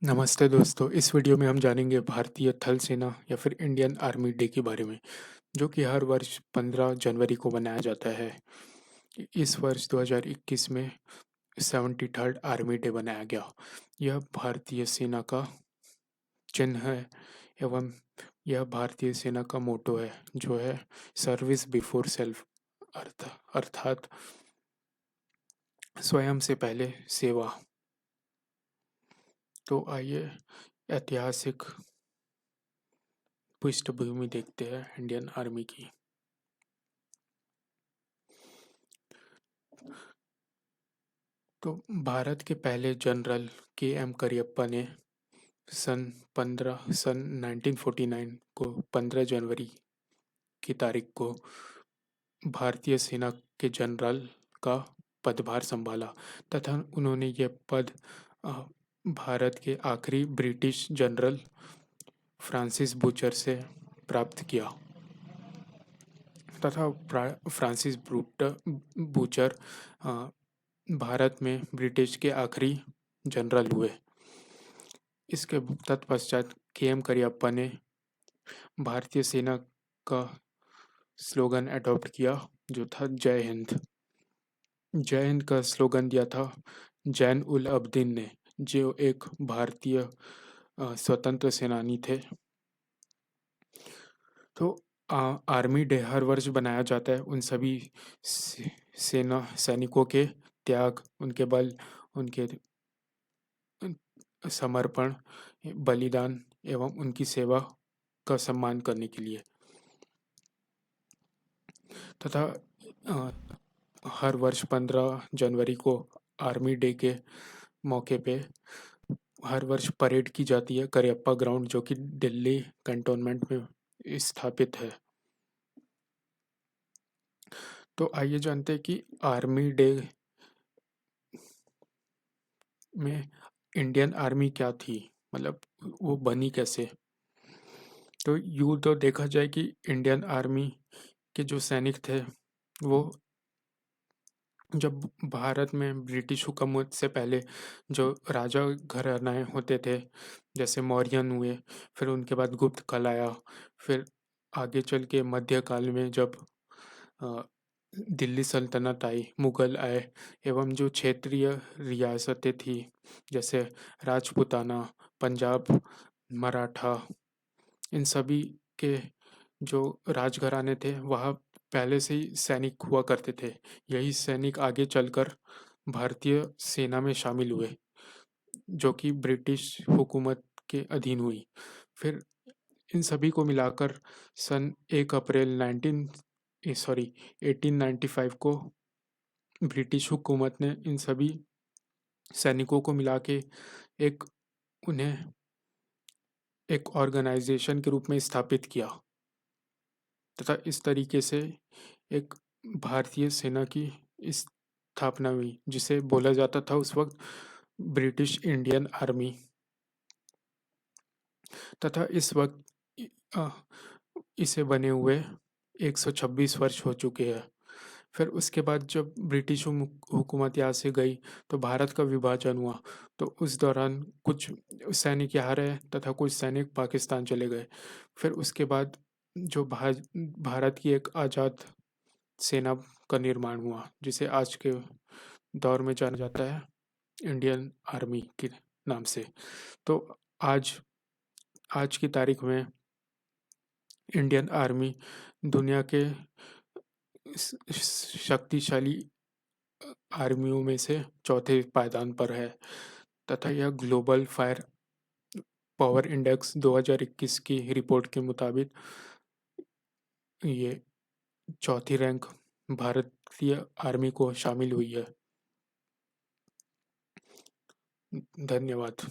नमस्ते दोस्तों, इस वीडियो में हम जानेंगे भारतीय थल सेना या फिर इंडियन आर्मी डे के बारे में, जो कि हर वर्ष 15 जनवरी को मनाया जाता है। इस वर्ष 2021 में 73rd आर्मी डे बनाया गया। यह भारतीय सेना का चिन्ह है एवं यह भारतीय सेना का मोटो है, जो है सर्विस बिफोर सेल्फ, अर्थात स्वयं से पहले सेवा। तो आइए ऐतिहासिक पृष्ठभूमि देखते हैं इंडियन आर्मी की। तो भारत के पहले जनरल के.एम. करियप्पा ने सन 1949 को 15 जनवरी की तारीख को भारतीय सेना के जनरल का पदभार संभाला तथा उन्होंने यह पद अ, भारत के आखिरी ब्रिटिश जनरल फ्रांसिस बूचर से प्राप्त किया तथा फ्रांसिस बूचर अ, भारत में ब्रिटिश के आखिरी जनरल हुए। इसके तत्पश्चात के.एम. करियप्पा ने भारतीय सेना का स्लोगन अडॉप्ट किया, जो था जय हिंद। जय हिंद का स्लोगन दिया था जैन उल अबदीन ने, जो एक भारतीय स्वतंत्र सेनानी थे। तो आर्मी डे हर वर्ष बनाया जाता है उन सभी सेना सैनिकों के त्याग, उनके बल, उनके समर्पण, बलिदान एवं उनकी सेवा का सम्मान करने के लिए तथा हर वर्ष 15 जनवरी को आर्मी डे के मौके पे हर वर्ष परेड की जाती है करियप्पा ग्राउंड, जो कि दिल्ली कैंटोनमेंट में स्थापित है। तो आइए जानते हैं कि आर्मी डे में इंडियन आर्मी क्या थी, मतलब वो बनी कैसे। तो यूँ तो देखा जाए कि इंडियन आर्मी के जो सैनिक थे वो जब भारत में ब्रिटिश हुकूमत से पहले जो राजा घरानाएँ होते थे, जैसे मौर्यन हुए, फिर उनके बाद गुप्त काल आया, फिर आगे चल के मध्यकाल में जब अ, दिल्ली सल्तनत आई, मुग़ल आए एवं जो क्षेत्रीय रियासतें थी, जैसे राजपूताना, पंजाब, मराठा, इन सभी के जो राजघराने थे वहाँ पहले से ही सैनिक हुआ करते थे। यही सैनिक आगे चलकर भारतीय सेना में शामिल हुए, जो कि ब्रिटिश हुकूमत के अधीन हुई। फिर इन सभी को मिलाकर सन 1 अप्रैल 1895 को ब्रिटिश हुकूमत ने इन सभी सैनिकों को मिला के एक उन्हें एक ऑर्गेनाइजेशन के रूप में स्थापित किया तथा इस तरीके से एक भारतीय सेना की स्थापना हुई, जिसे बोला जाता था उस वक्त ब्रिटिश इंडियन आर्मी। तथा इस वक्त अ, इसे बने हुए 126 वर्ष हो चुके हैं। फिर उसके बाद जब ब्रिटिश हुकूमत यहाँ से गई तो भारत का विभाजन हुआ, तो उस दौरान कुछ सैनिक यहाँ रहे तथा कुछ सैनिक पाकिस्तान चले गए। फिर उसके बाद जो भारत की एक आज़ाद सेना का निर्माण हुआ, जिसे आज के दौर में जाना जाता है इंडियन आर्मी के नाम से। तो आज आज की तारीख में इंडियन आर्मी दुनिया के शक्तिशाली आर्मियों में से चौथे पायदान पर है तथा यह ग्लोबल फायर पावर इंडेक्स 2021 की रिपोर्ट के मुताबिक ये चौथी रैंक भारतीय आर्मी को शामिल हुई है। धन्यवाद।